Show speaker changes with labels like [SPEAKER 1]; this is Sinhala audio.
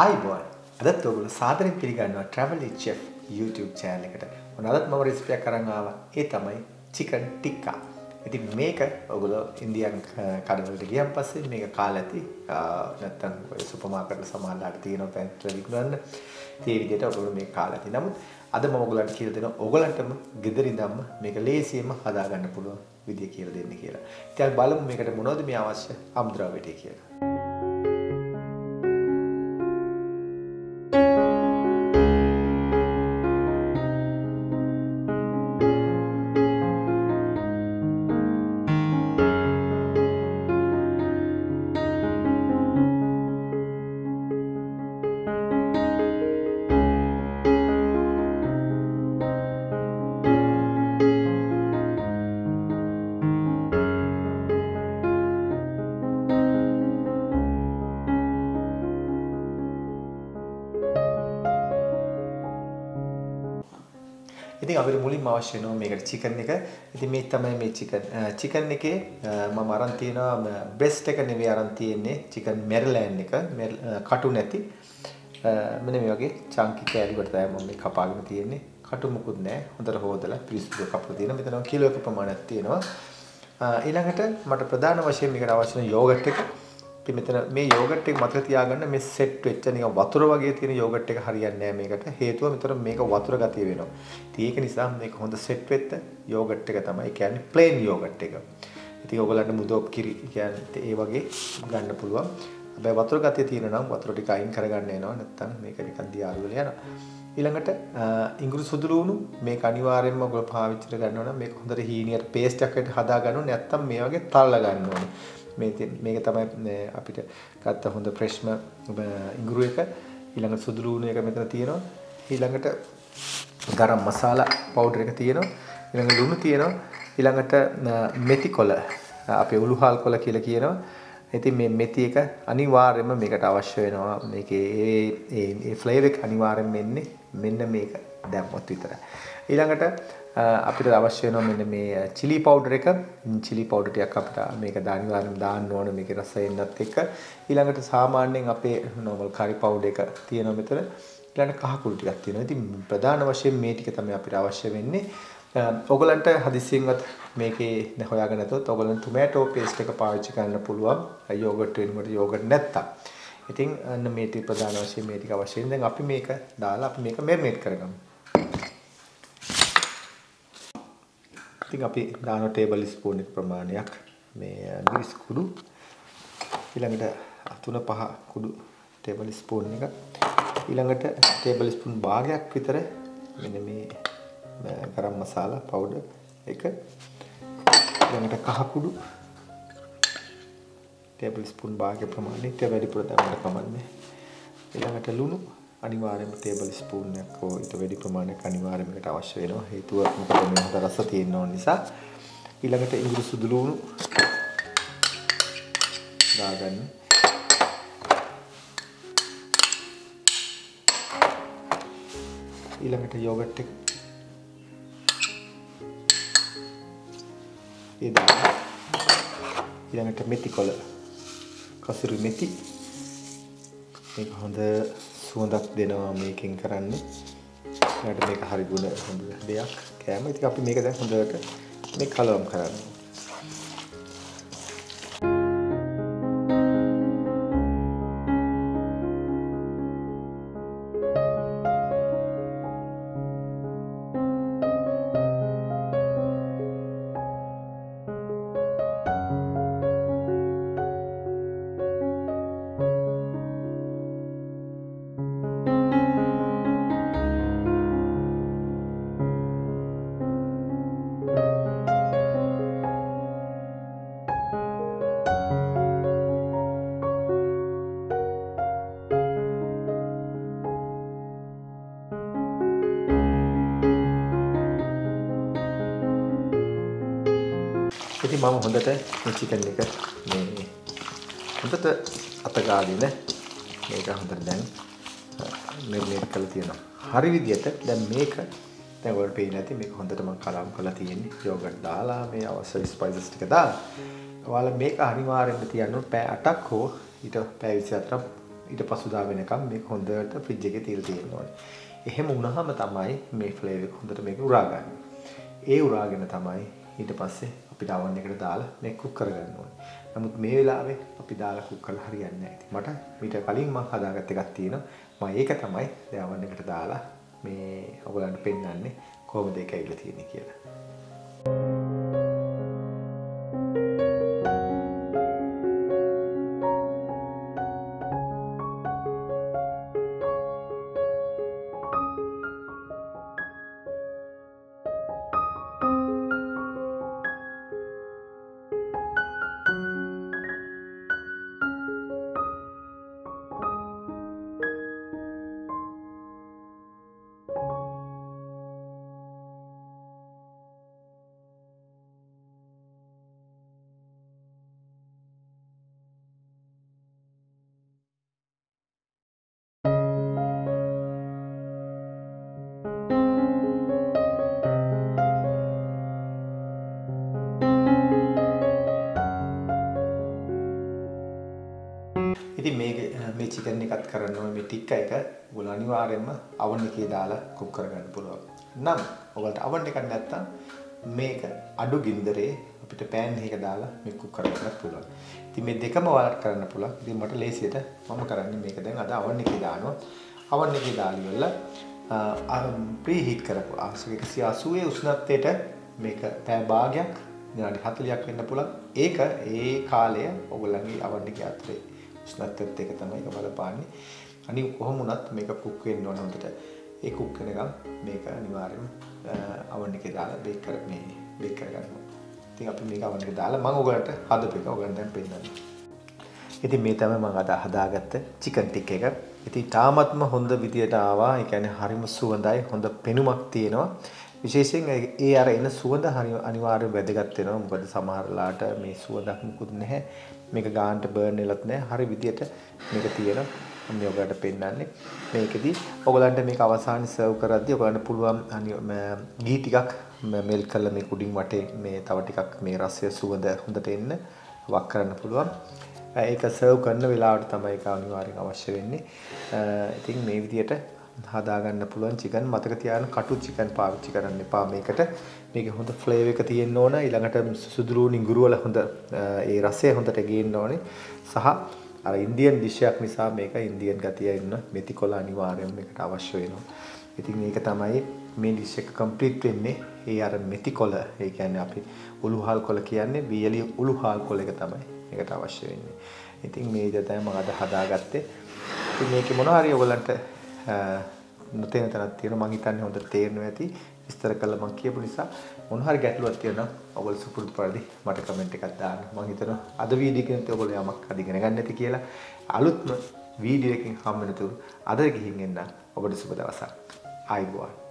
[SPEAKER 1] ආයිබෝන් අදත් ඔයගොල්ලෝ සාදරයෙන් පිළිගන්නවා Travel with Chef YouTube channel එකට. මොනවාදත් මම රෙසිපි එකක් අරන් ආවා. ඒ තමයි chicken tikka. ඉතින් මේක ඔයගොල්ලෝ ඉන්දියන් කඩවලට ගියන් පස්සේ මේක කාලා ඇති. නැත්තම් ඔය සුපර් මාකට් වල සමහරලාට තියෙනවා පැන්ට්‍රි විකුණන්න. ඉතින් ඒ විදිහට ඔයගොල්ලෝ මේක කාලා ඇති. නමුත් අද මම ඔයගොල්ලන්ට කියලා දෙනවා ඔයගොල්ලන්ටම ගෙදර ඉඳන්ම මේක ලේසියෙන්ම හදා ගන්න පුළුවන් විදිය කියලා දෙන්න කියලා. ඉතින් බලමු මේකට මොනවද මේ අවශ්‍ය අමුද්‍රව්‍ය ටික කියලා. ඉතින් අපිට මුලින්ම අවශ්‍ය වෙනවා මේකට චිකන් එක. ඉතින් මේ තමයි මේ චිකන් එකේ මම අරන් තියෙනවා බ්‍රෙස්ට් එක නෙවෙයි අරන් තියෙන්නේ චිකන් මෙරිලෑන්ඩ් එක. කටු නැති. මෙන්න මේ වගේ චන්කි කෑලි වලට තමයි මම මේ කපාගෙන තියෙන්නේ. කටු මුකුත් නැහැ. හොඳට හොදලා පිරිසිදු කපලා තියෙනවා. මෙතන කිලෝ එක ප්‍රමාණයක් තියෙනවා. ඊළඟට මට ප්‍රධාන වශයෙන් මේකට අවශ්‍ය වෙන යෝගට් එක. ඉතින් මෙතන මේ යෝගට් එක මතක තියාගන්න මේ සෙට් වෙච්ච නිකන් වතුර වගේ තියෙන යෝගට් එක හරියන්නේ නැහැ මේකට. හේතුව මෙතන මේක වතුර ගතිය වෙනවා. ඉතින් ඒක නිසා මේක හොඳ සෙට් වෙච්ච යෝගට් එක තමයි කියන්නේ ප්ලේන් යෝගට් එක. ඉතින් ඔයගොල්ලන්ට මුදෝප් කිරි කියන්නේ ඒ වගේ ගන්න පුළුවන්. හැබැයි වතුර ගතිය තියෙන නම් වතුර ටික අයින් කරගන්න වෙනවා. නැත්තම් මේක නිකන් දියාරු වෙලා යනවා. ඊළඟට ඉඟුරු සුදු ලුණු මේක අනිවාර්යයෙන්ම ඔයගොල්ලෝ පාවිච්චි කරගන්න ඕන. මේක හොඳට හීනියට පේස්ට් එකකට හදා ගන්න ඕනේ. නැත්තම් මේ වගේ තල්ලා ගන්න ඕනේ. මේක තමයි අපිට ගත්ත හොඳ ෆ්‍රෙෂ්ම ඉඟුරු එක. ඊළඟ සුදු ලුණු එක මෙතන තියෙනවා. ඊළඟට ගරම් මසාලා පවුඩර් එක තියෙනවා. ඊළඟ ලුණු තියෙනවා. ඊළඟට මෙති කොළ අපේ උළුහල් කොළ කියලා කියනවා. ඉතින් මේ මෙති එක අනිවාර්යයෙන්ම මේකට අවශ්‍ය වෙනවා. මේකේ ඒ ෆ්ලේවර් එක අනිවාර්යයෙන්ම එන්නේ මෙන්න මේක දැම්මොත් විතරයි. ඊළඟට අපිට අවශ්‍ය වෙනවා මෙන්න මේ chili powder එක. chili powder ටිකක් අපිට මේක අනිවාර්යයෙන්ම දාන්න ඕන මේකේ රසය එන්නත් එක්ක. ඊළඟට සාමාන්‍යයෙන් අපේ normal curry powder එක තියෙනවා මෙතන. ඊළඟට කහ කුඩු ටිකක් තියෙනවා. ඉතින් ප්‍රධාන වශයෙන් මේ ටික තමයි අපිට අවශ්‍ය වෙන්නේ. ඔයගලන්ට හදිස්සියෙන්වත් මේකේ හොයාගන්න නැතොත් ඔයගලන්ට ටොමැටෝ පේස්ට් එක පාවිච්චි කරන්න පුළුවන්. යෝගට් වෙනකොට යෝගට් නැත්තම්. ඉතින් අන්න මේ ටික ප්‍රධාන වශයෙන් මේ ටික අවශ්‍යයි. දැන් අපි මේක දාලා අපි මේක මැරිනේට් කරගමු. ඉතින් අපි දාන ටේබල් ස්පූන් එක ප්‍රමාණයක් මේ ග්‍රීස් කුඩු ඊළඟට 3-5 කුඩු ටේබල් ස්පූන් එක ඊළඟට ටේබල් ස්පූන් භාගයක් විතර මෙන්න මේ ගරම් මසාලා පවුඩර් එක ඊළඟට කහ කුඩු ටේබල් ස්පූන් භාගයක් ප්‍රමාණයට වැඩිපුර දැම්මම කමන්නේ ඊළඟට ලුණු අනිවාර්යයෙන්ම ටේබල් ස්පූන් එකක් හෝ ඊට වැඩි ප්‍රමාණයක් අනිවාර්යයෙන්ම එකට අවශ්‍ය වෙනවා. හේතුව මොකද මේ හොඳ රස තියෙන ඕන නිසා. ඊළඟට ඉඟුරු සුදු ලුණු දාගන්න. ඊළඟට යෝගට් එක ඊළඟට මෙති කොළ කසුරු මෙති මේක හොඳ සුවඳක් දෙනවා මේකෙන් කරන්නේ. ඊට මේක හරි ගුණ හොඳ දෙයක් කෑම. ඉතින් අපි මේක දැන් හොඳට මේ කලවම් කරනවා. ඉතින් මම හොඳට මේ චිකන් එක මේ හොඳට අත ගාගෙන මේක හොඳට දැන් මෙරිනේට් කරලා තියෙනවා. හරි විදියට දැන් මේක දැන් ඔයාලට පේන්නේ නැති මේක හොඳට මම කලම් කරලා තියෙන්නේ. යෝගට් දාලා මේ අවශ්‍ය ස්පයිසස් ටික දාලා. ඔයාලා මේක අනිවාර්යෙන්ම තියන්න ඕනේ පැය 8ක් හෝ ඊට පැය 24ක් ඊට පසුදා වෙනකම් මේක හොඳට ෆ්‍රිජ් එකේ තියලා තියෙන්න ඕනේ. එහෙම වුණාම තමයි මේ ෆ්ලේවර් එක හොඳට මේක උරාගන්නේ. ඒ උරාගෙන තමයි ඊට පස්සේ අපිට oven එකට දාලා මේක කුක් කරගන්න ඕනේ. නමුත් මේ වෙලාවේ අපි දාලා කුක් කරලා හරියන්නේ නැහැ. ඉතින් මට මීට කලින් මම හදාගත්ත එකක් තියෙනවා. මම ඒක තමයි දැන් oven එකට දාලා මේ ඔයගලන්ට පෙන්නන්නේ කොහොමද ඒක ඇවිල්ලා තියෙන්නේ කියලා. ඉතින් මේ චිකන් එකත් කරන්න ඕනේ මේ ටික්ක එක ඔයගොල්ලෝ අනිවාර්යයෙන්ම oven එකේ දාලා කුක් කරගන්න පුළුවන්. නම් ඔයගොල්ලන්ට oven එකක් නැත්තම් මේක අඩු ගින්දරේ අපිට pan එකක දාලා මේක කුක් කරගන්න පුළුවන්. ඉතින් මේ දෙකම ඔයාලට කරන්න පුළුවන්. ඉතින් මට ලේසියට මම කරන්නේ මේක දැන් අද oven එකේ දානවා. oven එකේ දාලා ඉවරලා ප්‍රී හීට් කරපු 180 උෂ්ණත්වයට මේක පැය භාගයක් විනාඩි 40ක් වෙන්න පුළුවන්. ඒක ඒ කාලය ඔයගොල්ලන්ගේ oven එකේ අතරේ උෂ්ණත්වයත් එක තමයි ඒක බලපාන්නේ. අනිත් කොහොම වුණත් මේක කුක් වෙන්න ඕන හොඳට. ඒ කුක් වෙනකම් මේක අනිවාර්යයෙන්ම oven එකේ දාලා බේක් කරගන්න ඕන. ඉතින් අපි මේක oven එකට දාලා මම ඔයගලන්ට හදපු එක ඔයගලන්ට දැන් පෙන්නන්නම්. ඉතින් මේ තමයි මම අද හදාගත්ත චිකන් ටික් එක. ඉතින් තාමත්ම හොඳ විදියට ආවා. ඒ කියන්නේ හරිම සුවඳයි, හොඳ පෙනුමක් තියෙනවා. විශේෂයෙන් ඒ අර එන සුවඳ හරි අනිවාර්යයෙන් වැදගත් වෙනවා. මොකද සමහරලාට මේ සුවඳක් මුකුත් නැහැ. මේක ගානට බර්න් වෙලත් නැහැ. හරි විදියට මේක තියෙනවා. මම ඔයගලට පෙන්නන්නේ. මේකෙදි ඔයගලන්ට මේක අවසානයේ සර්ව් කරද්දී ඔයගලන්ට පුළුවන් ගී ටිකක් මෙල්ට් කරලා මේ කුඩින් වටේ මේ තව ටිකක් මේ රසය සුවඳ හොඳට එන්න වක් කරන්න පුළුවන්. ඒක සර්ව් කරන වෙලාවට තමයි ඒක අනිවාර්යෙන් අවශ්‍ය වෙන්නේ. ඉතින් මේ විදියට හදාගන්න පුළුවන් චිකන්. මතක තියාගන්න කටු චිකන් පාවිච්චි කරන්න එපා මේකට. මේකේ හොඳ ෆ්ලේවර් එක තියෙන්න ඕන. ඊළඟට සුදුරු නිඟුරු වල හොඳ ඒ රසය හොඳට ගේන්න ඕනේ. සහ අර ඉන්දියන් ඩිෂ් එකක් නිසා මේක ඉන්දියන් ගතිය ඉන්න මෙති කොළ අනිවාර්යයෙන් මේකට අවශ්‍ය වෙනවා. ඉතින් මේක තමයි මේ ඩිෂ් එක කම්ප්ලීට් වෙන්නේ. ඒ අර මෙති කොළ, ඒ කියන්නේ අපි උළුහල් කොළ කියන්නේ වියලි උළුහල් කොළ එක තමයි මේකට අවශ්‍ය වෙන්නේ. ඉතින් මේ විදිහට තමයි මම අද හදාගත්තේ. ඉතින් මේකේ මොනවා හරි ඔයගලන්ට නොතේන තැනක් තියෙනවා. මම හිතන්නේ හොඳට තේරෙනවා ඇති. විස්තර කළා මම කියපු නිසා මොනවා හරි ගැටලුවක් තියෙනවා ඔයගොල්ලෝ සුපුරුදු පරිදි මට කමෙන්ට් එකක් දාන්න. මම හිතනවා අද වීඩියෝ එකෙන් ඔයගොල්ලෝ යමක් අද ඉගෙන ගන්න නැති කියලා. අලුත්ම වීඩියෝ එකකින් හම්බ වෙනතුරු අද ගිහින් එන්න ඔබට සුබ දවසක්. ආයුබෝවන්.